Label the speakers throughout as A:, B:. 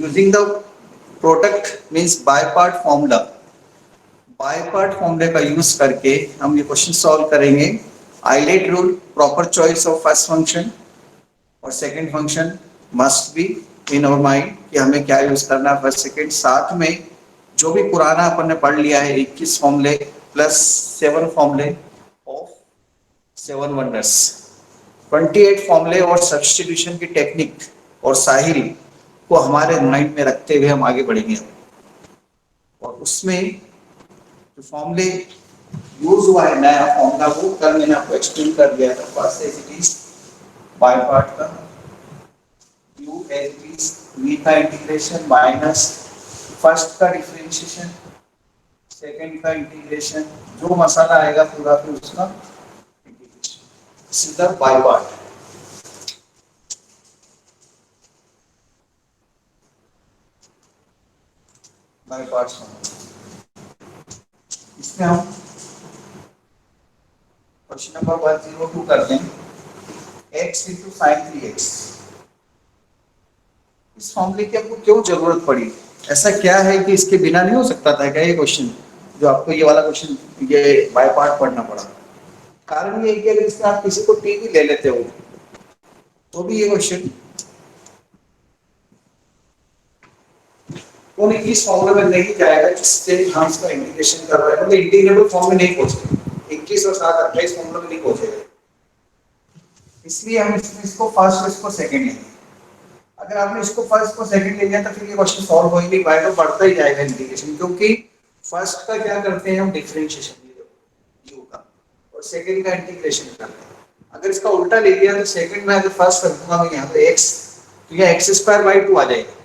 A: Using the product means by part formula, by part फॉर्मूले का use करके हम ये क्वेश्चन सॉल्व करेंगे। ILATE rule, proper choice of first function और second function must be in our mind कि हमें क्या यूज करना है फर्स्ट सेकंड। साथ में जो भी पुराना अपन ने पढ़ लिया है 21 फॉर्मूले प्लस 7 फॉर्मूले ऑफ 7 वंडर्स, 28 फॉर्मूले और सब्स्टिट्यूशन की टेक्निक और साहिल को हमारे माइंड में रखते हुए हम आगे बढ़ेंगे। और उसमें जो फॉर्मूले यूज हुआ है नया फॉर्मूला वो कल मैंने आपको एक्सप्लेन कर दिया था। First as it is by part का u as it is v का इंटीग्रेशन माइनस फर्स्ट का डिफरेंशिएशन, सेकंड का इंटीग्रेशन, जो मसाला आएगा पूरा फिर उसका इंटीग्रेशन, सीधा बाय पार्ट। बाय पार्ट्स इसमें हम क्वेश्चन नंबर 102 करते हैं x into sin 3x। इस फॉर्मूले की आपको क्यों जरूरत पड़ी, ऐसा क्या है कि इसके बिना नहीं हो सकता था क्या ये क्वेश्चन, जो आपको ये वाला क्वेश्चन ये बाय पार्ट पढ़ना पड़ा। कारण ये है कि अगर इसमें आप किसी को टी भी ले लेते हो तो भी ये क्वेश्चन वो नहीं इस फॉर्मूले में नहीं जाएगा जिससे हम इसका इंटीग्रेशन कर रहे हैं, मतलब इंटीग्रेबल फॉर्म में नहीं पहुंचेगा, 21 और 7 28 फॉर्मूले में नहीं पहुंचेगा। इसलिए हम इसको फर्स्ट और इसको सेकंड लेंगे। अगर आपने इसको फर्स्ट को सेकंड ले लिया तो फिर ये क्वेश्चन सॉल्व हो ही नहीं पाएगा, बढ़ता ही जाएगा इंटीग्रेशन, क्योंकि फर्स्ट का क्या करते हैं हम डिफरेंशिएशन u का और सेकंड का इंटीग्रेशन करते हैं। अगर इसका उल्टा ले लिया तो सेकंड में अगर फर्स्ट कर दूंगा मैं यहाँ पे x तो यह x²/2 आ जाएगा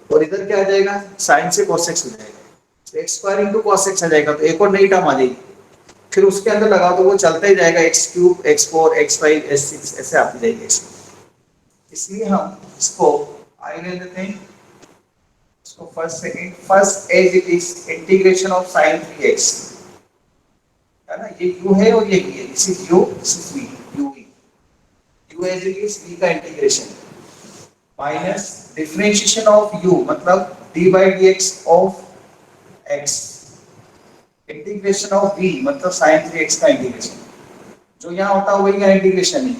A: और इधर क्या आ जाएगा sin से cos x हो जाएगा, तो x² * cos x आ जाएगा, तो एक और नई टर्म आ जाएगी, फिर उसके अंदर लगा दो वो चलता ही जाएगा x³ x4 x5 s6 ऐसे आती जाएगी। इसलिए हम इसको आई ले लेते हैं, इसको first second. First as it is integration of sin 3x है ना, ये u है और ये v है, this is u this is v, u as it is v का integration minus differentiation of u मतलब d/dx of x integration of v मतलब sin 3x का इंटीग्रेशन, जो यहाँ होता है वही यहाँ इंटीग्रेशन है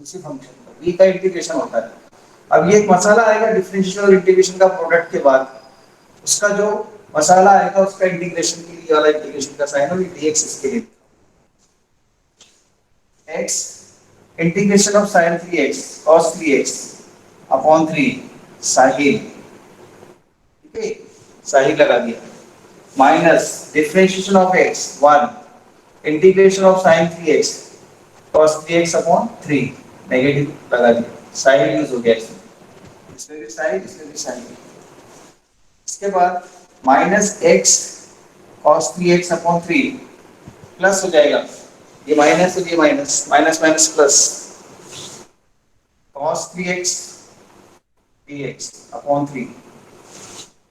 A: उसी फंक्शन का v का इंटीग्रेशन होता है। अब ये एक मसाला आएगा डिफरेंशिएशन और इंटीग्रेशन का प्रोडक्ट के बाद, उसका जो मसाला आएगा उसका इंटीग्रेशन के लिए वाला इंटीग्रेशन का साइन और dx इसके लिए x integration of sin 3x cos 3x upon 3 साहिल, ठीक है साहिल लगा दिया, minus differentiation of x 1 integration of sin 3x cos 3x upon 3 negative लगा दिया, साहिल यूज हो गया इसमें भी साहिल इसमें भी साहिल। इसके बाद minus x cos 3x upon 3 plus हो जाएगा ये माइनस और ये minus, minus minus plus cos 3x dx upon 3।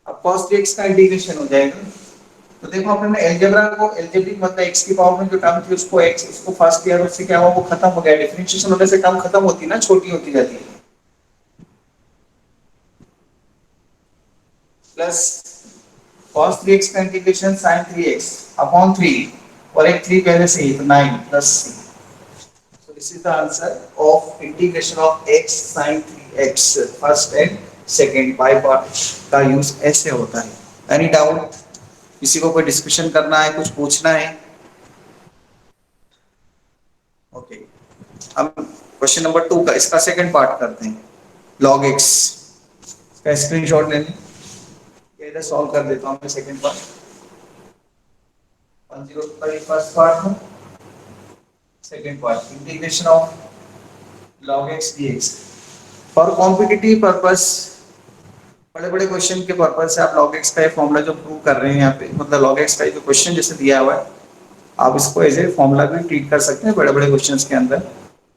A: अब cos 3x का इंटीग्रेशन हो जाएगा, तो देखो अपने अलजेब्रा को अलजेब्रिक मतलब x की पावर में जो टर्म थी उसको x उसको फर्स्ट किया, उससे क्या हुआ वो खत्म हो गया, डिफरेंशिएशन होने से टर्म खत्म होती ना, छोटी होती जाती है, प्लस cos 3x का इंटीग्रेशन sin 3x अपॉन 3 और एक 3 पहले से ही तो 9 plus c। So this is the answer of integration of x sin 3x first and second by part का यूज ऐसे होता है। एनी डाउट, किसी को कोई डिस्कशन करना है, कुछ पूछना है? ओके अब क्वेश्चन नंबर 2 का इसका सेकंड पार्ट करते हैं, log x का स्क्रीनशॉट ले लें, इधर सॉल्व कर देता हूं मैं सेकंड पार्ट। 102 का ये फर्स्ट पार्ट है, second part integration of log x dx for competitive purpose, बड़े बड़े क्वेश्चन के पर्पस से आप log x का ये फॉर्मूला जो प्रूव कर रहे हैं यहाँ पे, मतलब log x का जो क्वेश्चन जैसे दिया हुआ है आप इसको एज ए फॉर्मूला भी ट्रीट कर सकते हैं बड़े बड़े क्वेश्चंस के अंदर,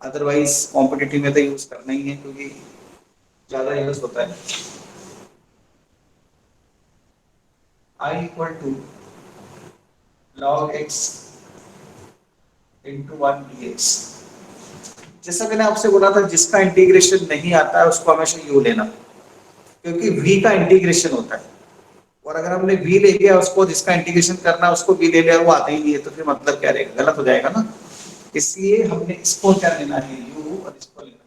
A: अदरवाइज कॉम्पिटिटिव में तो यूज करना ही है क्योंकि ज्यादा यूज होता है। I equal to log x into 1 dx, जैसा मैंने आपसे बोला था जिसका इंटीग्रेशन नहीं आता है उसको हमेशा u लेना, क्योंकि v का इंटीग्रेशन होता है, और अगर हमने v ले लिया उसको, जिसका इंटीग्रेशन करना है उसको v ले लिया, वो आता ही नहीं है, तो फिर मतलब क्या रहेगा, गलत हो जाएगा ना। इसलिए हमने इसको क्या लेना है, u, और इसको लेना है।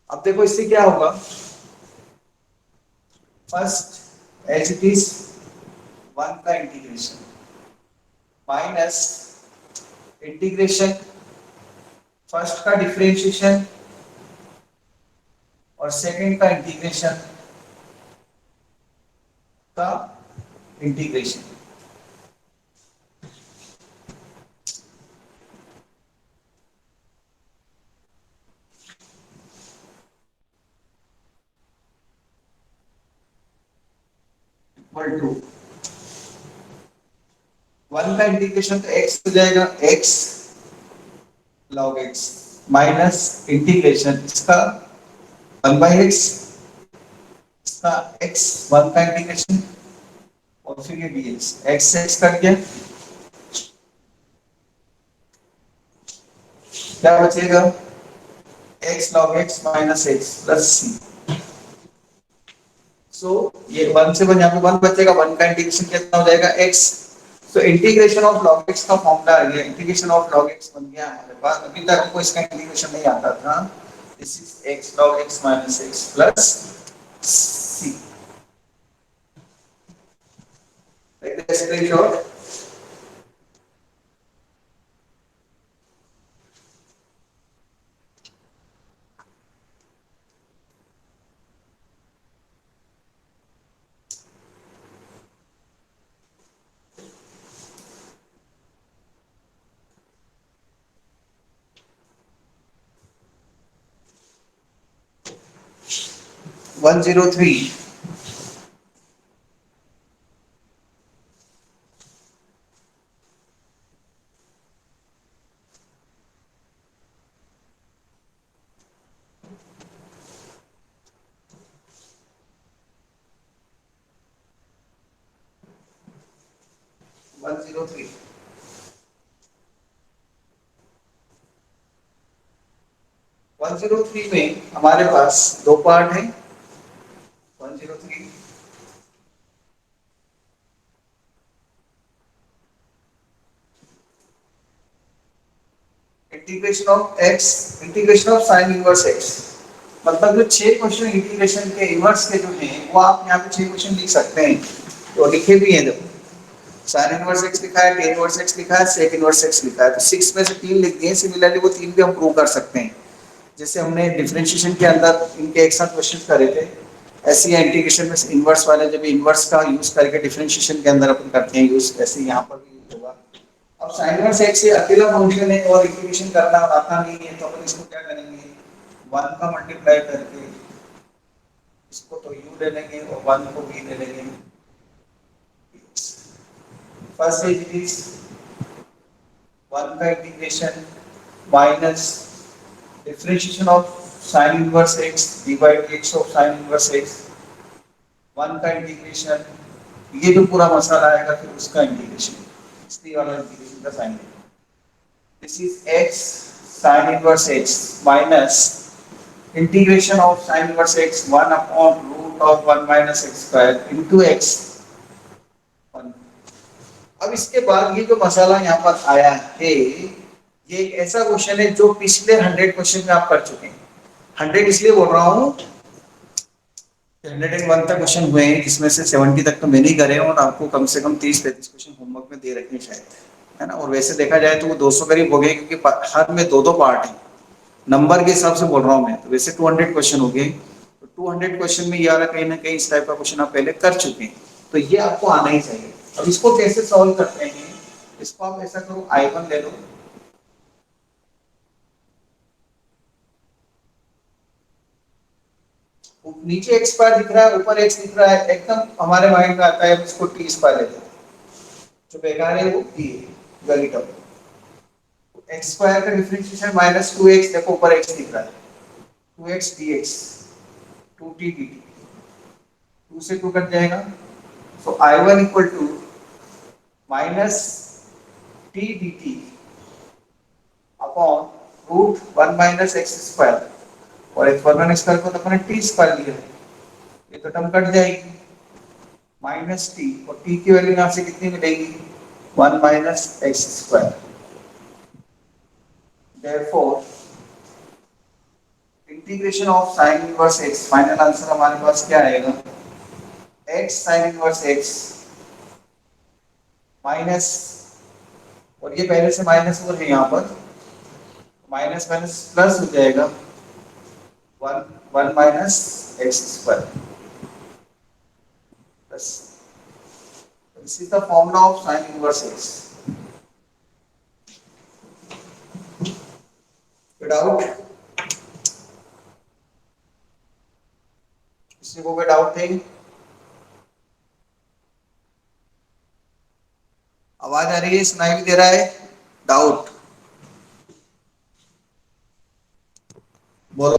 A: अब देखो इससे क्या होगा, first as it is one का इंटीग्रेशन माइनस इंटीग्रेशन फर्स्ट का डिफरेंशिएशन और सेकंड का इंटीग्रेशन का इंटीग्रेशन। इक्वल टू वन का इंटीग्रेशन तो x हो जाएगा, x log x minus integration इसका वन बाई एक्स, इसका x वन का इंटीग्रेशन, और फिर ये dx x से x कट गया, क्या बचेगा, x log x minus x plus c। So ये वन से वन, यहाँ पे वन बचेगा, वन का इंटीग्रेशन कितना हो जाएगा, x। तो इंटीग्रेशन ऑफ log x का फॉर्मूला आ गया, इंटीग्रेशन ऑफ log x बन गया हमारे पास। अभी तक हमको इसका इंटीग्रेशन नहीं आता था। This is x log x minus x plus c। Take the screenshot। 103 103 103 में हमारे पास दो पार्ट है। 103 integration of x, integration of sine inverse x। मतलब जो 6 क्वेश्चन इंटीग्रेशन के इनवर्स के जो हैं वो आप यहाँ पे 6 क्वेश्चन लिख सकते हैं, तो लिखे भी हैं। देखो साइन इनवर्स x लिखा है, tan इनवर्स x लिखा है, sec इनवर्स x लिखा है, तो 6 में से 3 लिख दिए। सिमिलरली वो 3 भी हम प्रूव कर सकते हैं, जैसे हमने डिफरेंशिएशन के अंदर इनके एक साथ क्वेश्चन करे थे, ऐसे ही इंटीग्रेशन में इनवर्स वाले जब इनवर्स का यूज करके डिफरेंशिएशन के अंदर अपन करते हैं यूज, ऐसे यहाँ पर भी यूज होगा। अब साइन इनवर्स x से अकेला फंक्शन है और इंटीग्रेशन करना आता नहीं है, तो अपन इसको क्या करेंगे, 1 का मल्टीप्लाई करके इसको तो u ले लेंगे और 1 को v ले लेंगे। फर्स्ट इज इज 1 का integration minus differentiation of sin inverse x divide x of sin inverse x, 1 का इंटीग्रेशन, ये जो पूरा मसाला आएगा फिर उसका इंटीग्रेशन, इसलिए वाला इंटीग्रेशन का sign. This is x sin inverse x minus integration of sin inverse x 1 upon root of 1 minus x square into x 1। अब इसके बाद ये जो मसाला यहाँ पर आया है, ये एक ऐसा क्वेश्चन है जो पिछले 100 क्वेश्चन में आप कर चुके हैं। 100 इसलिए बोल रहा हूँ, 101 तक क्वेश्चन हुए हैं, जिसमें से 70 तक तो मैंने ही करे, और आपको कम से कम 30-35 क्वेश्चन होमवर्क में दे रखे हैं शायद, है ना। और वैसे देखा जाए तो वो 200 करीब हो गए, क्योंकि हर में दो दो पार्ट है, नंबर के हिसाब से बोल रहा हूँ मैं, तो वैसे 200 क्वेश्चन हो गए। तो 200 क्वेश्चन में यार कहीं ना कहीं इस टाइप का क्वेश्चन आप पहले कर चुके हैं, तो ये आपको आना ही चाहिए। अब इसको कैसे सॉल्व करते हैं, इसको आप ऐसा करो, I1 ले लो, नीचे x स्क्वायर दिख रहा है, ऊपर x दिख रहा है, एकदम हमारे माइंड में आता है इसको t स्क्वायर लेते हैं, जो बेकार है वो t है, गली टर्म। x स्क्वायर का डिफरेंशिएशन माइनस 2x, देखो ऊपर x दिख रहा है, 2x dx 2t dt, 2 से 2 कट जाएगा, तो I1 equal to minus t dt upon root 1 minus x square और एक वर्गन स्क्वायर को तो अपने टी स्क्वायर लिया, ये तो टर्म कट जाएगी, माइनस टी, और टी की वैल्यू यहाँ से कितनी मिलेगी, 1 minus x square. Therefore integration of sine inverse x, final answer हमारे पास क्या आएगा, x sine inverse x minus, और ये पहले से माइनस हो रही है यहाँ पर, माइनस माइनस प्लस हो जाएगा, 1 minus x square plus, this is the formula of sine inverse x. Doubt, किसी को कोई डाउट नहीं, आवाज आ रही है, सुनाई भी दे रहा है, डाउट बोलो।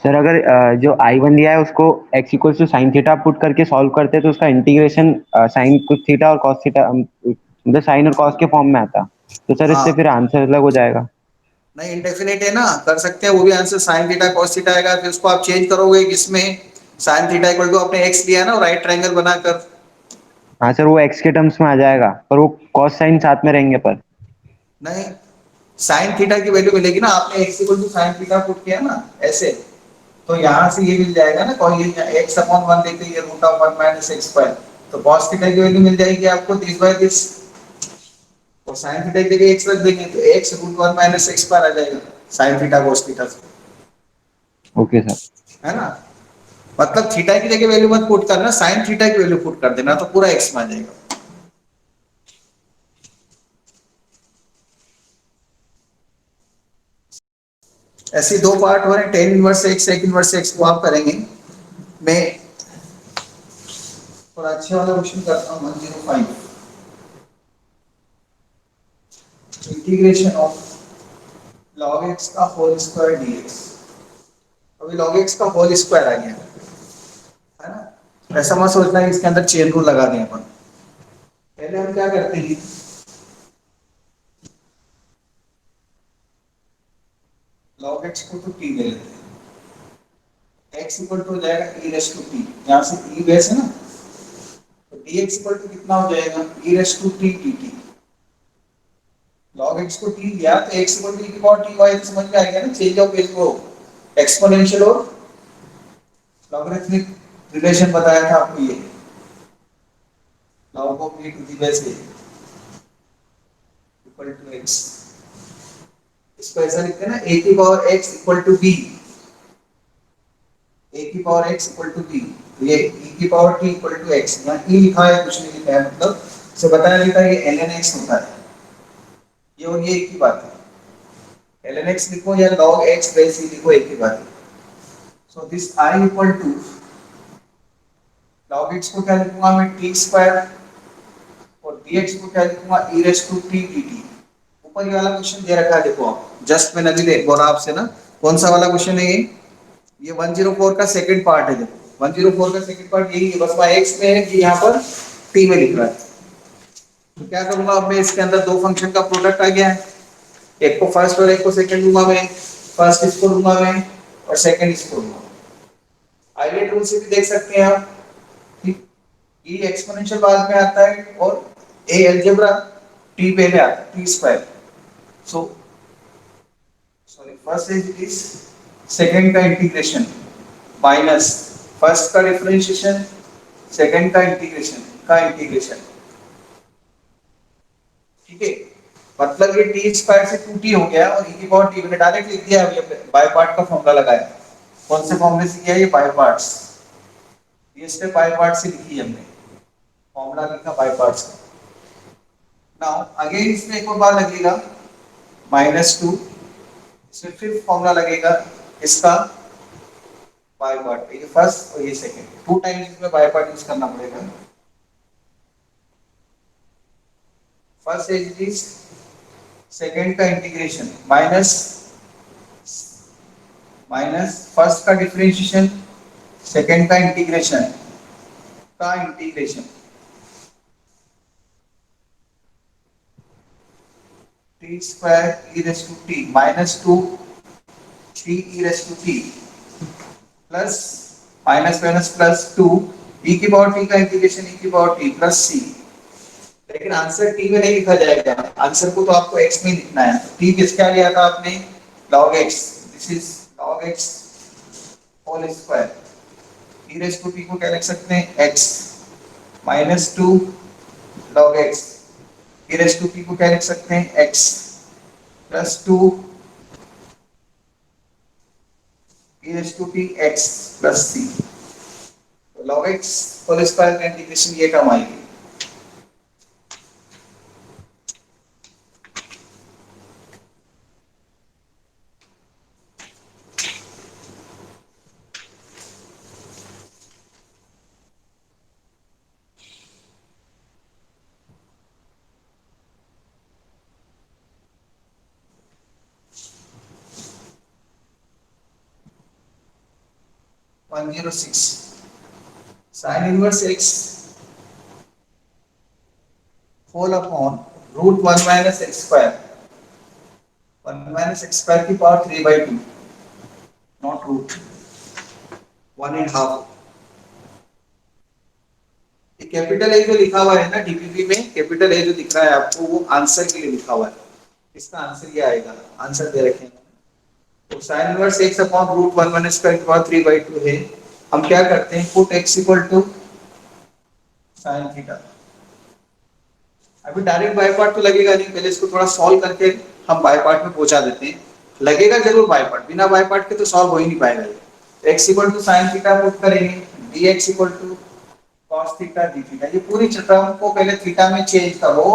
B: सर अगर जो I1 दिया है उसको x equals to sine theta put करके सॉल्व करते हैं तो उसका इंटीग्रेशन साइन कुछ थीटा और कॉस थीटा मतलब साइन और कॉस के फॉर्म में आता, तो सर इससे
A: हाँ
B: फिर आंसर अलग हो जाएगा।
A: नहीं, इंडेफिनिट है ना, कर सकते हैं, वो भी answer sine theta cos theta आएगा, फिर उसको आप चेंज करोगे किसमें, साइन थीटा इक्वल टू आपने एक्स लिया है ना, राइट ट्रायंगल बनाकर।
B: हाँ सर वो x के टर्म्स में आ जाएगा पर वो कॉस साइन साथ में रहेंगे पर।
A: नहीं, साइन थीटा की वैल्यू मिलेगी ना, आपने x equal to sine theta put किया ना ऐसे, तो यहाँ से ये मिल जाएगा ना, कोई ये एक्स अपॉन 1 लेके ये root of 1 minus x square, तो कॉस थीटा की वैल्यू मिल जाएगी आपको दिस बाय दिस, और साइन थीटा की जगह एक्स रख देंगे तो x root 1 minus x square आ जाएगा, साइन थीटा कॉस थीटा से,
B: ओके सर।
A: है ना। मतलब थीटा की जगह वैल्यू मत पुट करना, साइन थीटा की वैल्यू पुट कर देना, तो पूरा एक्स में आ जाएगा। ऐसे दो पार्ट हो रहे हैं, tan inverse x sec inverse x को आप करेंगे। मैं थोड़ा अच्छे वाला क्वेश्चन करता हूँ, 105 इंटीग्रेशन ऑफ log x का होल स्क्वायर dx। अभी log x का होल स्क्वायर आ गया है ना, ऐसा मत सोचना कि इसके अंदर चेन रूल लगा दें अपन, पहले हम क्या करते हैं, log x को तो t ले लेते हैं, x इक्वल टू हो जाएगा e रेस टू t, यहाँ से e बेस है ना, तो dx इक्वल टू कितना हो जाएगा e raise to t dt। log x को t लिया तो x इक्वल टू e की पावर t y, समझ में आ गया ना, चेंज ऑफ बेस को एक्सपोनेंशियल और लॉगरिथमिक रिलेशन बताया था आपको, ये log of e to the base a equal to x, इसको ऐसा लिखते हैं ना, a की power x equal to b, a की power x equal to b, तो ये e की power t equal to x, यहाँ e लिखा है कुछ नहीं लिखा है, मतलब से बताया लिखा है ये ln x होता है, ये और ये एक ही बात है, ln x लिखो या log x बेस e लिखो, एक ही बात है। So this I equal to log x को क्या लिखूंगा मैं t स्क्वायर, और dx को क्या लिखूंगा e raise to t dt। ऊपर ये वाला क्वेश्चन दे रखा है, देखो आप जस्ट मैंने अभी बोला आपसे ना, कौन सा वाला क्वेश्चन है ये 104 का सेकंड पार्ट है, देखो 104 का सेकंड पार्ट यही है, बस वहाँ x में है कि यहाँ पर t में लिख रहा है। तो क्या करूंगा अब मैं, इसके अंदर दो फंक्शन का प्रोडक्ट आ गया है, एक को फर्स्ट और एक को सेकंड लूंगा मैं, फर्स्ट इसको लूंगा मैं और सेकंड इसको लूंगा। आइडियल रूल से भी देख सकते हैं आप, e एक्सपोनेंशियल बाद में आता है और a अलजेब्रा t पहले आता है, t square. So sorry, first is this, second का इंटीग्रेशन माइनस फर्स्ट का डिफरेंशिएशन, सेकंड का इंटीग्रेशन, ठीक है। मतलब ये t स्क्वायर से 2t हो गया और e की पावर t, मैंने डायरेक्ट लिख दिया, अभी बाय पार्ट का फॉर्मूला लगाया, कौन से फॉर्मूले से किया, ये बाय पार्ट्स, ये स्टेप बाय पार्ट से लिखी हमने, फॉर्मूला लिखा बाय पार्ट्स का। नाउ अगेन इसमें एक और बार लगेगा -2, इसमें फिर फॉर्मूला लगेगा इसका बाय पार्ट, ये फर्स्ट और ये सेकंड, टू टाइम्स इसमें बाय पार्ट यूज करना पड़ेगा। फर्स्ट इज दिस, सेकंड का इंटीग्रेशन माइनस फर्स्ट का डिफरेंशिएशन, सेकंड का integration t square e raise to t -2 3 e raised to t plus minus minus plus 2 e की power t का integration e की power t plus c। लेकिन answer t में नहीं लिखा जाएगा, आंसर को तो आपको x में लिखना है। t किसका लिया था आपने? log x, this is log x whole square. e raise to t को क्या लिख सकते हैं? x minus 2 log x। e raise to t को क्या लिख सकते हैं? x plus 2 e raise to t x plus c। तो log x होल स्क्वायर का इंटीग्रेशन ये टर्म आएगी। One zero six sine inverse x whole upon root one minus x square, one minus x square की power 3/2, not root, 1.5। ये capital A जो लिखा हुआ है ना डीपीपी में, कैपिटल ए जो दिख रहा है आपको, वो आंसर के लिए लिखा हुआ है। इसका आंसर ये आएगा, आंसर दे रखे हैं। तो sine inverse x upon root one minus square की पावर 3/2 है। हम क्या करते हैं, put x equal to sine theta. अभी डायरेक्ट बाय पार्ट तो लगेगा नहीं, पहले इसको थोड़ा सॉल्व करके हम बाय पार्ट में पहुंचा देते हैं। लगेगा जरूर बाय पार्ट, बिना बाय पार्ट के तो सॉल्व हो ही नहीं पाएगा। x equal to sine theta put करेंगे, dx equal to cos theta d theta. ये पूरी टर्म को पहले थीटा में चेंज करो।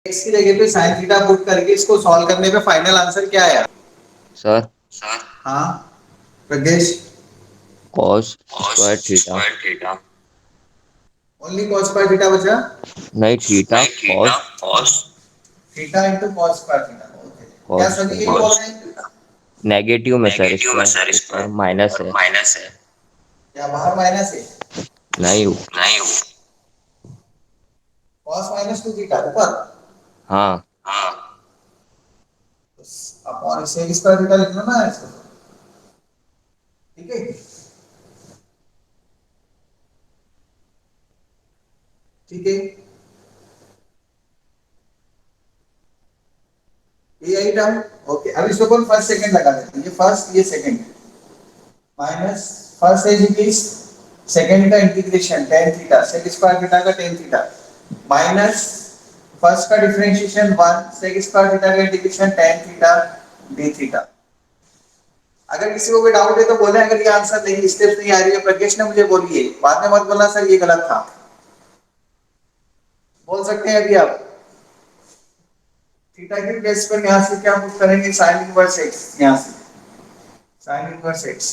A: x की जगह पे sin थीटा पुट करके इसको सॉल्व करने पे फाइनल आंसर क्या आया?
C: सर
A: हाँ Pradnyesh,
C: cos square theta.
A: Only cos square theta बचा?
C: नहीं, theta cos
A: theta into cos square theta. Okay, क्या
C: कॉस
A: सभी यही बोल रहे हैं?
C: नेगेटिव में सर, इसका ऊपर माइनस है।
A: क्या बाहर माइनस है?
C: नहीं।
A: cos माइनस 2 थीटा ऊपर,
C: हाँ।
A: अपॉन sec स्क्वायर थीटा लिखना ना इसको, ठीक है? ठीक है, ये आई टर्म। ओके, अब इसको कौन फर्स्ट सेकंड लगा देते हैं, ये फर्स्ट ये सेकंड, माइनस फर्स्ट है जी सेकंड का integration tan theta sec square theta का tan थीटा, माइनस फर्स्ट का डिफरेंशिएशन 1 sec स्क्वायर थीटा का integration tan theta d theta. अगर किसी को कोई डाउट है तो बोले, अगर ये आंसर नहीं, स्टेप्स नहीं आ रही है प्रज्ञेश ने मुझे बोलिए, बाद में मत बोलना सर ये गलत था। बोल सकते हैं अभी आप। थीटा के बेस पर यहां से क्या पुट करेंगे? sin इनवर्स x, यहां से sin इनवर्स x,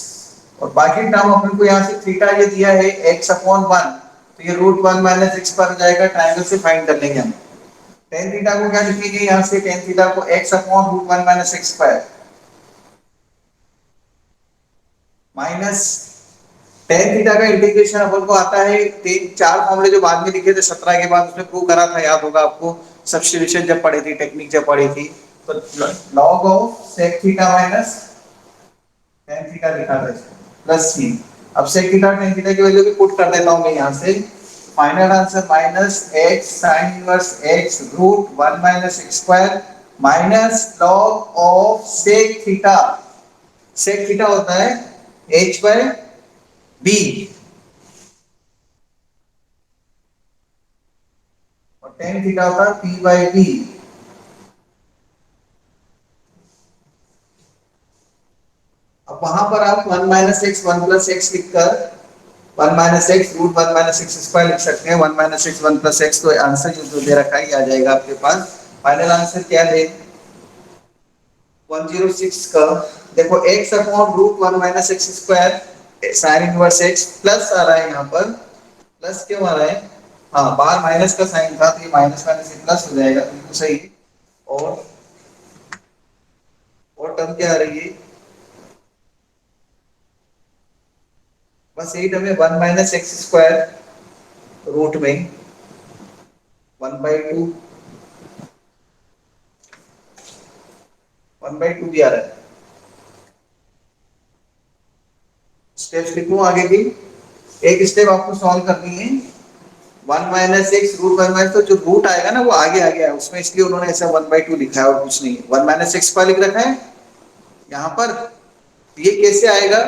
A: और बाकी टर्म अपन को यहां से थीटा ये दिया है x अपॉन 1, तो ये रूट 1 माइनस x पर हो जाएगा। ट्रायंगल से फाइंड कर लेंगे हम। tan थीटा को क्या लिखेंगे? यहां से tan थीटा को x upon root 1 minus x square minus tan theta का इंटीग्रेशन अपन को आता है, तीन चार फॉर्मूले जो बाद में लिखे थे 17 के बाद, उसमें प्रूव करा था, याद होगा आपको, सब्स्टिट्यूशन जब पढ़ी थी, टेक्निक जब पढ़ी थी। तो log of sec theta minus tan theta लिखा था प्लस c। अब sec थीटा और tan थीटा की वैल्यू भी पुट कर देता हूं मैं यहां से। Final answer minus x sin inverse x root 1 minus x square minus log of sec theta. sec theta होता है h by b और tan थीटा होता है p by b। अब वहां पर आप 1 माइनस एक्स 1 प्लस एक्स लिखकर 1 minus x root 1 minus x square लिख सकते हैं। 1 माइनस एक्स 1 प्लस एक्स, तो आंसर जो दे रखा है ये आ जाएगा आपके पास। फाइनल आंसर क्या है 106 का? देखो x upon root 1 minus x square sine inverse x plus आ रहा है, यहाँ पर प्लस क्यों आ रहा है? हाँ, बाहर माइनस का साइन था तो ये माइनस माइनस से प्लस हो जाएगा, बिल्कुल सही। और टर्म क्या आ रही है? बस यही हमें 1 माइनस एक्स स्क्वायर रूट में 1/2, 1/2 भी आ रहा है। स्टेप्स लिखूं आगे की, एक स्टेप आपको सॉल्व करनी है 1 माइनस एक्स रूट 1 माइनस, तो जो रूट आएगा ना वो आगे आ गया है उसमें, इसलिए उन्होंने ऐसा 1/2 लिखा है और कुछ नहीं। 1 माइनस एक्स पर लिख रखा है यहाँ पर, ये कैसे आएगा,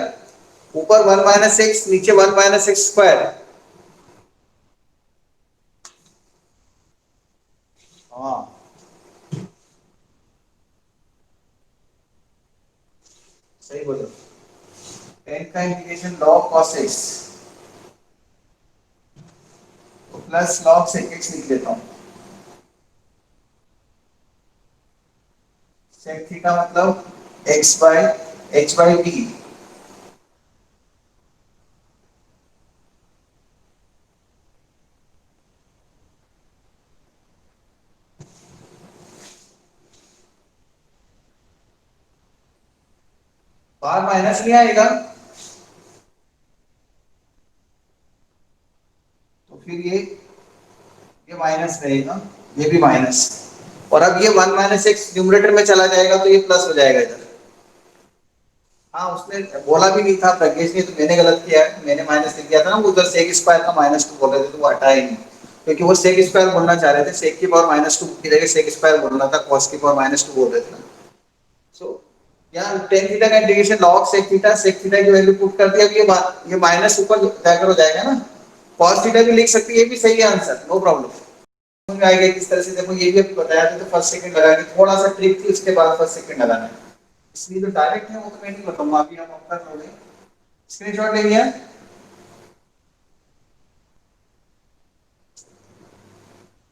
A: ऊपर 1 माइनस एक्स नीचे 1 माइनस एक्स स्क्वायर। हाँ सही बोलो। टेन का integration log cos x plus log sec x लिख लेता हूँ। सेक थीटा मतलब x by h by t. बाहर माइनस नहीं आएगा तो फिर ये माइनस रहेगा, ये भी माइनस, और अब ये 1 माइनस एक्स न्यूमरेटर में चला जाएगा तो ये प्लस हो जाएगा इधर। हाँ उसने बोला भी नहीं था प्रज्ञेश ने, तो मैंने गलत किया है, मैंने माइनस लिख दिया था ना, वो उधर सेक स्क्वायर का -2 बोल रहे थे तो वो हटाया ही नहीं, क्योंकि वो सेक स्क्वायर बोलना चाह रहे थे, सेक की पावर -2 की जगह सेक स्क्वायर बोलना था, कॉस की पावर -2 बोल रहे थे ना। सो यहाँ टेन थीटा का इंटीग्रेशन लॉग सेक थीटा की वैल्यू पुट कर दिया, अब ये माइनस ऊपर जाकर हो जाएगा ना, कॉस थीटा भी लिख सकती है, ये भी सही है आंसर, नो प्रॉब्लम। समझ में आएगा किस तरह से, देखो ये भी आपको बताया था, तो फर्स्ट सेकंड लगा के थोड़ा सा ट्रिक थी, उसके बाद फर्स्ट सेकंड लगाना है, इसलिए जो डायरेक्ट है वो तो मैं नहीं बताऊंगा, अभी हम कर लोगे। स्क्रीनशॉट ले लिया।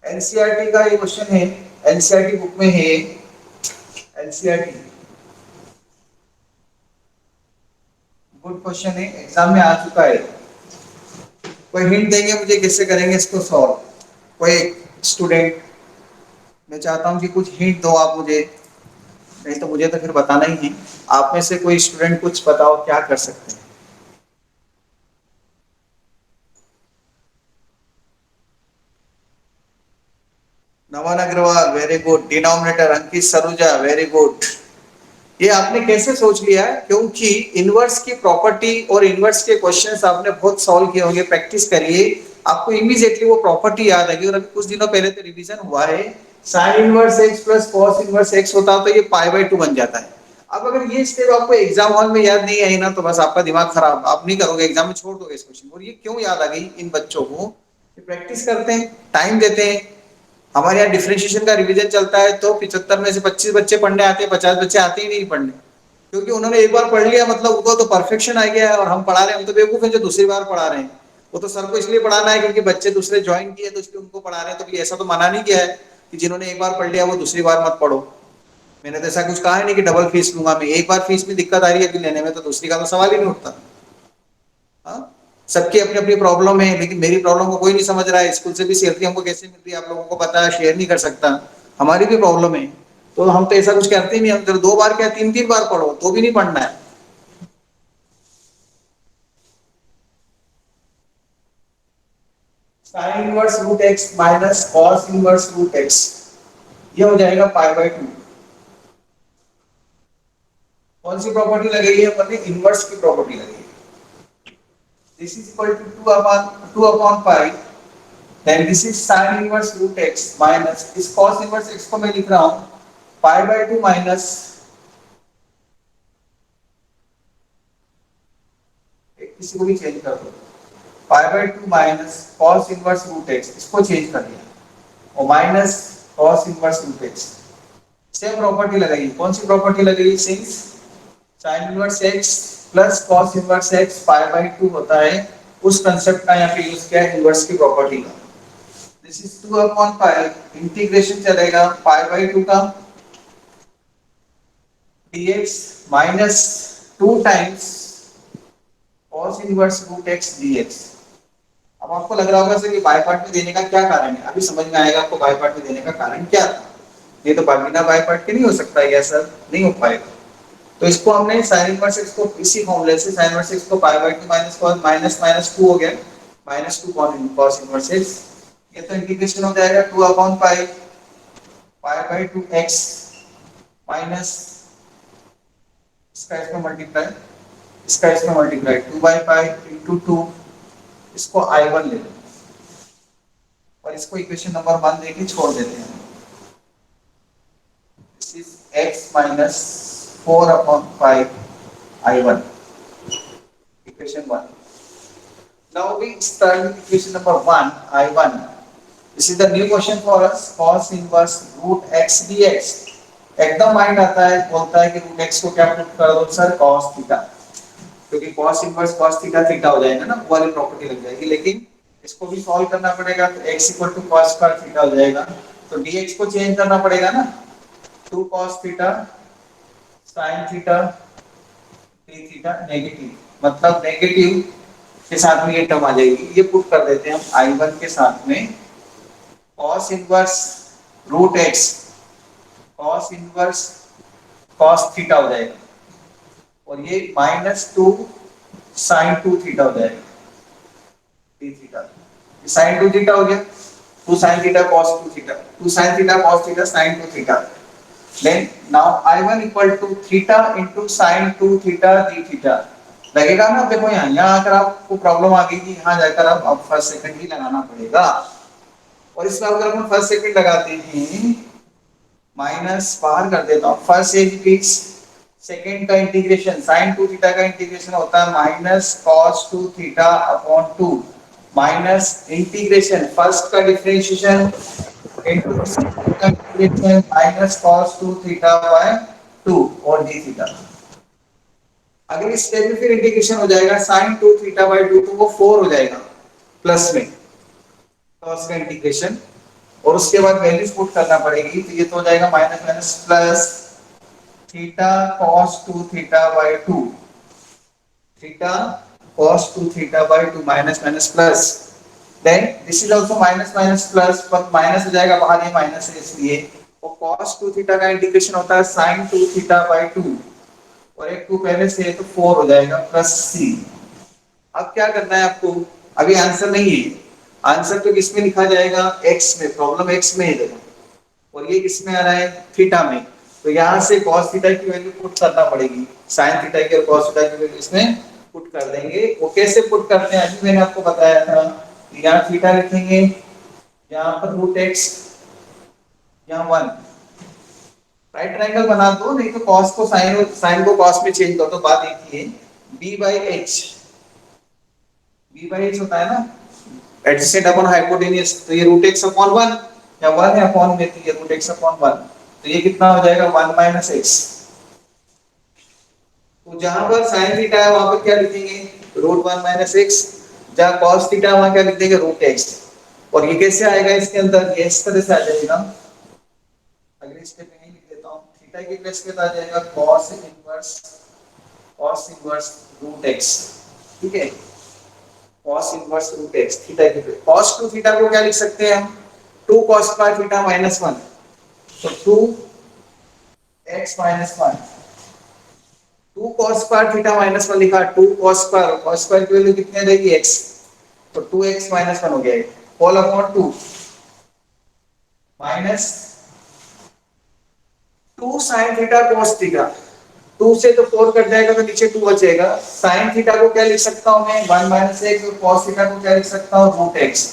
A: एनसीईआरटी का ये क्वेश्चन है, एनसीईआरटी बुक में है, एनसीईआरटी गुड क्वेश्चन है, एग्जाम में आ चुका है। कोई हिंट देंगे मुझे कैसे करेंगे इसको सॉल्व, कोई स्टूडेंट, मैं चाहता हूं कि कुछ हिंट दो आप मुझे, नहीं तो मुझे तो फिर बताना ही है। आप में से कोई स्टूडेंट कुछ बताओ क्या कर सकते हैं। नमन अग्रवाल वेरी गुड, डिनोमिनेटर अंकित सरूजा वेरी गुड। ये आपने कैसे सोच लिया, क्योंकि इनवर्स की प्रॉपर्टी और इनवर्स के क्वेश्चंस आपने बहुत सॉल्व किए होंगे, प्रैक्टिस करिए, आपको इमीडिएटली वो प्रॉपर्टी याद आएगी। और अभी कुछ दिनों पहले तो रिवीजन हुआ है, sin inverse x plus cos inverse x होता तो ये π/2 बन जाता है। अब अगर ये स्टेप आपको एग्जाम हॉल में याद नहीं आई ना, तो बस आपका दिमाग खराब, आप नहीं करोगे एग्जाम में, छोड़ दोगे इस क्वेश्चन। और ये क्यों याद आ गई इन बच्चों को, प्रैक्टिस करते हैं, टाइम देते हैं। हमारे यहाँ डिफरेंशिएशन का रिवीजन चलता है तो 75 में से 25 बच्चे पढ़ने आते हैं, 50 बच्चे आते ही नहीं पढ़ने, क्योंकि उन्होंने एक बार पढ़ लिया मतलब उनको तो परफेक्शन आ गया है, और हम पढ़ा रहे हैं, हम तो बेवकूफ हैं जो दूसरी बार पढ़ा रहे हैं। वो तो सर को इसलिए पढ़ाना है क्योंकि बच्चे दूसरे ज्वाइन किए तो इसलिए उनको पढ़ा रहे हैं, तो ऐसा तो मना नहीं किया है कि जिन्होंने एक बार पढ़ लिया वो दूसरी बार मत पढ़ो। मैंने तो ऐसा कुछ कहा है नहीं कि डबल फीस लूंगा मैं, एक बार फीस में दिक्कत आ रही है अभी लेने में, तो दूसरी का तो सवाल ही नहीं उठता। हाँ, सबकी अपनी अपनी प्रॉब्लम है, लेकिन मेरी प्रॉब्लम को कोई नहीं समझ रहा है। स्कूल से भी सैलरी हमको कैसे मिल रही है आप लोगों को पता है, शेयर नहीं कर सकता, हमारी भी प्रॉब्लम है। तो हम तो ऐसा कुछ करते ही नहीं, हम तो 2 बार क्या 3-3 बार पढ़ो तो भी नहीं पढ़ना है। Sine inverse root x minus cos inverse root x, ये हो जाएगा π/2। कौन सी प्रॉपर्टी लगेगी अपन ने, इनवर्स की प्रॉपर्टी लगेगी। This is equal to 2/π, then this is sin inverse root x minus इस cos inverse x को मैं लिख रहा हूं π/2 माइनस, किसी को भी चेंज कर दो, π/2 minus cos inverse root x, इसको चेंज कर दिया, और minus cos inverse root x। Same property लगाई, कौन सी प्रॉपर्टी लगाई, since sin inverse x plus cos inverse x π/2 होता है, उस कंसेप्ट का यहाँ पे यूज किया है इनवर्स की प्रॉपर्टी का। दिस इज 2/π, इंटीग्रेशन चलेगा π/2 का dx minus 2 times cos inverse root x dx। अब आपको लग रहा होगा सर ये बाय पार्ट में देने का क्या कारण है, अभी समझ में आएगा आपको बाय पार्ट में देने का कारण क्या था। ये तो बिना बाय पार्ट के नहीं हो सकता है सर, नहीं हो पाएगा। तो इसको हमने sin इनवर्स x को इसी फॉर्मूले से sin इनवर्स x को pi by 2 minus cos minus minus 2 हो गया, माइनस 2 cos इनवर्स x, ये तो इंटीग्रेशन हो जाएगा 2 upon pi by 2 x minus इसका इसमें मल्टीप्लाई, इसका इसमें मल्टीप्लाई 2 बाय पाई इनटू 2, इसको I1 ले लो और इसको इक्वेशन नंबर 1 देके छोड़ देते हैं। This is x minus 4 upon 5 I1, equation 1. Now we start with equation number 1 I1. This is the new question for us, cos inverse root x dx. एकदम mind आता है, बोलता है कि रूट x को क्या पुट कर दो सर, cos थीटा, क्योंकि cos inverse cos theta theta हो जाएगा ना, वो वाली प्रॉपर्टी लग जाएगी। लेकिन इसको भी सॉल्व करना पड़ेगा, तो x equal to cos square theta हो जाएगा, तो dx को चेंज करना पड़ेगा ना, 2 cos theta sin theta d theta negative, मतलब नेगेटिव के साथ में ये टर्म आ जाएगी, ये पुट कर देते हैं हम I1 के साथ में cos inverse root x cos inverse cos theta हो जाएगा, और ये माइनस 2 sin 2 थीटा हो जाएगा d थीटा, ये sin 2 थीटा हो गया, 2 sin theta cos 2 theta, 2 sin theta cos theta sin 2 theta. Then now I1 equal to theta into sin 2 theta d theta लगेगा ना। देखो यहाँ अगर आपको प्रॉब्लम आ गई कि यहाँ जाकर आप अब फर्स्ट सेकंड ही लगाना पड़ेगा, और इसमें अगर हम फर्स्ट सेकंड लगाते हैं, माइनस बाहर कर देता हूँ, फर्स्ट इज फिक्स, सेकंड का इंटीग्रेशन sin 2 थीटा का इंटीग्रेशन होता है minus cos 2 theta upon 2 minus integration first का डिफरेंशिएशन इनटू सेकंड का integration minus cos 2 theta by 2 और d थीटा। अगले स्टेप में फिर इंटीग्रेशन हो जाएगा sin 2 थीटा बाय 2, तो वो 4 हो जाएगा प्लस में cos का इंटीग्रेशन, और उसके बाद वैल्यूज पुट करना पड़ेगी, तो ये तो हो जाएगा minus minus plus theta cos 2 theta by 2, theta cos 2 theta by 2 minus minus plus, then this is also minus minus plus, पर माइनस हो जाएगा बाहर, ये माइनस है इसलिए, और cos 2 थीटा का इंटीग्रेशन होता है sin 2 थीटा बाय 2, और एक 2 पहले से है तो 4 हो जाएगा प्लस c। अब क्या करना है आपको, अभी आंसर नहीं है, आंसर तो किसमें लिखा जाएगा, x में, प्रॉब्लम x में है देखो, और ये किसमें आ रहा है, थीटा में, तो यहाँ से cos थीटा की वैल्यू पुट करना पड़ेगी, sin थीटा की और cos थीटा की वैल्यू इसमें पुट कर देंगे। वो कैसे पुट करते हैं अभी मैंने आपको बताया था, यहाँ थीटा लिखेंगे, यहाँ पर रूट x, यहाँ 1, राइट ट्रायंगल बना दो, नहीं तो cos को sin और sin को cos में चेंज कर दो, बात एक ही है, b by h होता है ना, एडजेसेंट अपॉन हाइपोटेन्यूज, तो ये रूट x अपॉन 1, या 1 है अपॉन में, तो ये रूट x अपॉन 1, तो ये कितना हो जाएगा 1 माइनस x। तो जहां पर sin थीटा है वहां पर क्या लिखेंगे, रूट 1 माइनस x, जहां cos थीटा है वहां क्या लिख देंगे, रूट x। और ये कैसे आएगा इसके अंदर, ये इस तरह से आ जाएगा, अगले स्टेप में लिख देता हूं, थीटा की प्लेस पे आ जाएगा cos इनवर्स रूट x, ठीक है, cos inverse root x, theta की प्लेस, cos 2 थीटा को क्या लिख सकते हैं हम, 2 cos स्क्वायर थीटा माइनस 1, तो 2x minus 1, 2 cos square theta minus 1 लिखा, 2 cos स्क्वायर की वैल्यू कितनी रहेगी x, तो 2x माइनस 1 हो गया, whole upon 2 minus 2 sin theta cos theta, 2 से तो 4 कट जाएगा तो नीचे 2 बचेगा, sin थीटा को क्या लिख सकता हूं मैं, 1 माइनस x, और cos थीटा को क्या लिख सकता हूं, रूट x।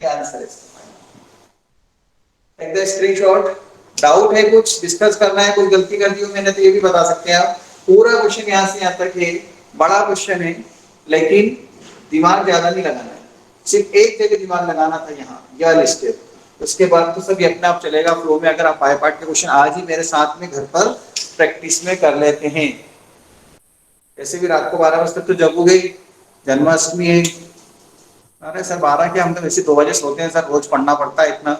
A: क्या आंसर है इसका, टेक द स्क्रीनशॉट। डाउट है, कुछ डिस्कस करना है, कोई गलती कर दी हो मैंने तो ये भी बता सकते हैं आप। पूरा क्वेश्चन यहाँ से यहाँ तक है, बड़ा क्वेश्चन है, लेकिन दिमाग ज्यादा नहीं लगाना है, सिर्फ एक जगह दिमाग लगाना था, यहाँ यह लिस्ट है, उसके बाद तो सब ये अपने आप चलेगा फ्लो में। अगर आप बाय पार्ट के क्वेश्चन आज ही मेरे साथ में घर पर प्रैक्टिस में कर लेते हैं, ऐसे भी रात को 12 बजे तक तो जगोगे, जन्माष्टमी है। अरे सर 12 के, हम तो वैसे 2 बजे सोते हैं सर, रोज पढ़ना पड़ता है, इतना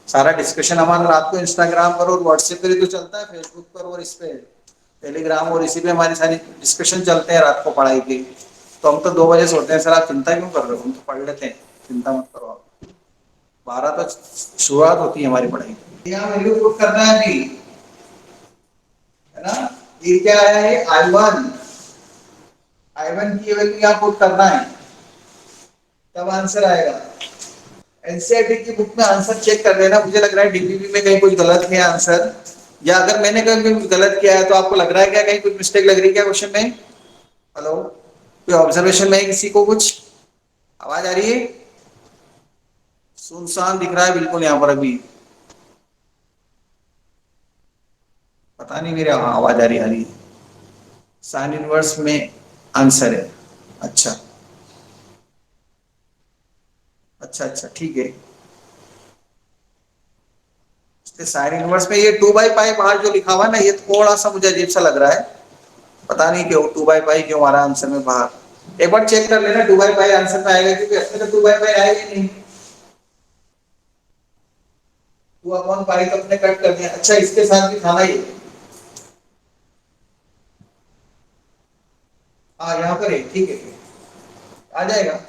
A: सारा डिस्कशन हमारा रात को इंस्टाग्राम पर और व्हाट्सएप पर ही तो चलता है, फेसबुक पर और इस पे टेलीग्राम और इसी पे हमारी सारी डिस्कशन चलते हैं रात को पढ़ाई के, तो हम तो 2 बजे सोते हैं सर। आप चिंता क्यों कर रहे हो, हम तो पढ़ लेते हैं, चिंता मत करो आप। 12 तो शुरुआत होती है हमारी पढ़ाई की। यहाँ वैल्यू पुट करना है अभी, है ना। ये क्या आया है, I1, I1 की वैल्यू यहाँ पुट करना है, तब आंसर आएगा। एनसीईआरटी की बुक में आंसर चेक कर लेना, मुझे लग रहा है डीपीपी में कहीं कुछ गलत है आंसर, या अगर मैंने कहीं कुछ गलत किया है तो आपको लग रहा है क्या कहीं कुछ मिस्टेक लग रही है क्या क्वेश्चन में? हेलो, कोई ऑब्जर्वेशन में है किसी को, कुछ आवाज आ रही है? सुनसान दिख रहा है बिल्कुल यहाँ पर अभी, पता नहीं मेरे, हाँ आवाज आ रही है। साइन इनवर्स में आंसर है, अच्छा अच्छा अच्छा ठीक है। साइन इनवर्स में ये 2/पाई बाहर जो लिखा हुआ है ना, ये थोड़ा सा मुझे अजीब सा लग रहा है, पता नहीं क्यों 2/पाई क्यों हमारा आंसर में बाहर। एक बार चेक कर लेना 2/पाई आंसर में आएगा, क्योंकि अपने तो 2/पाई आएगा ही नहीं। 2/पाई तो अपने कट कर दिया। अच्छा इसके साथ भी था ना ये, हाँ यहाँ पर है, ठीक है आ जाएगा।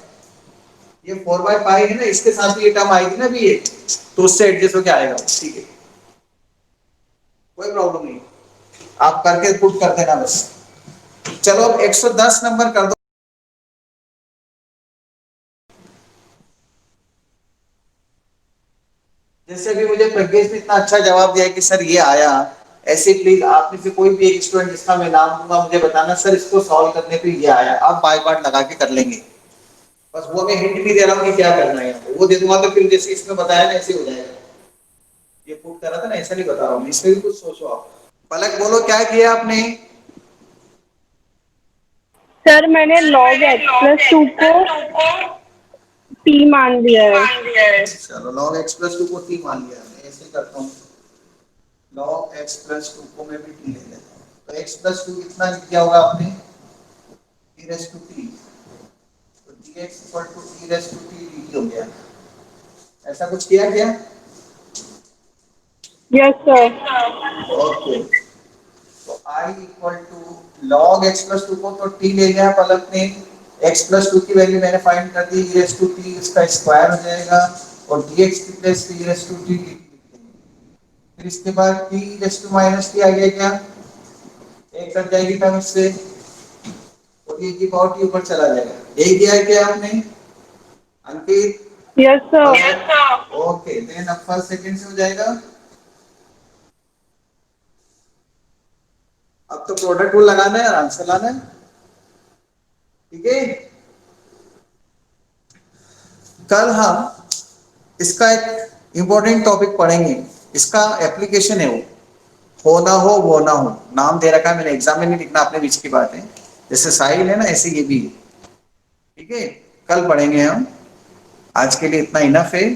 A: ये 4/पाई है ना, इसके साथ भी ये टर्म आएगी ना भी ये, तो उससे एडजस्ट होके आएगा, ठीक है कोई प्रॉब्लम नहीं, आप करके पुट कर देना बस। चलो अब 110 नंबर कर दो। जैसे अभी मुझे प्रज्ञेश ने इतना अच्छा जवाब दिया कि सर ये आया, ऐसे प्लीज आप में से कोई भी एक स्टूडेंट जिसका मैं नाम दूंगा मुझे बताना सर इसको सॉल्व करने पे ये आया, आप बाय पार्ट लगा के कर लेंगे। बस वो मैं हिंट भी दे रहा हूँ कि क्या करना है यहाँ पे, वो दे दूंगा तो फिर जैसे इसमें बताया ना ऐसे हो जाएगा। ये पुट करा था ना, ऐसा नहीं बता रहा हूँ, इसमें भी कुछ सोचो आप। पलक बोलो क्या किया आपने?
D: सर मैंने log x+2 को t मान लिया है।
A: चलो log x+2 को t मान लिया, मैं ऐसे करता हूँ, log x+2 को मैं भी t ले लेता हूँ, तो x+2 कितना लिख दिया होगा आपने, e raised to t, तो dx equal to e raised to t dt हो गया, ऐसा कुछ किया क्या?
D: Yes sir.
A: ओके, तो I equal to log x+2 को तो t ले लिया पलक ने, x+2 की वैल्यू मैंने फाइंड कर दी, e raised to t इसका स्क्वायर हो जाएगा, और dx की place e raised to t dt, फिर इसके बाद t raised to minus t आ गया क्या, एक कट जाएगी टर्म इससे, और ये की पावर t ऊपर चला जाएगा, यही किया है क्या आपने Ankit?
D: Yes sir.
A: Okay then अब फर्स्ट सेकंड से हो जाएगा। अब तो प्रोडक्ट रूल लगाना है, आंसर लाना है, ठीक है। कल हम इसका एक इंपॉर्टेंट टॉपिक पढ़ेंगे, इसका एप्लीकेशन है वो ना हो वो ना हो, नाम दे रखा है मैंने, एग्जाम में नहीं लिखना, अपने बीच की बात है, जैसे साहिल है ना ऐसे ये भी है, ठीक है। कल पढ़ेंगे हम, आज के लिए इतना इनफ है।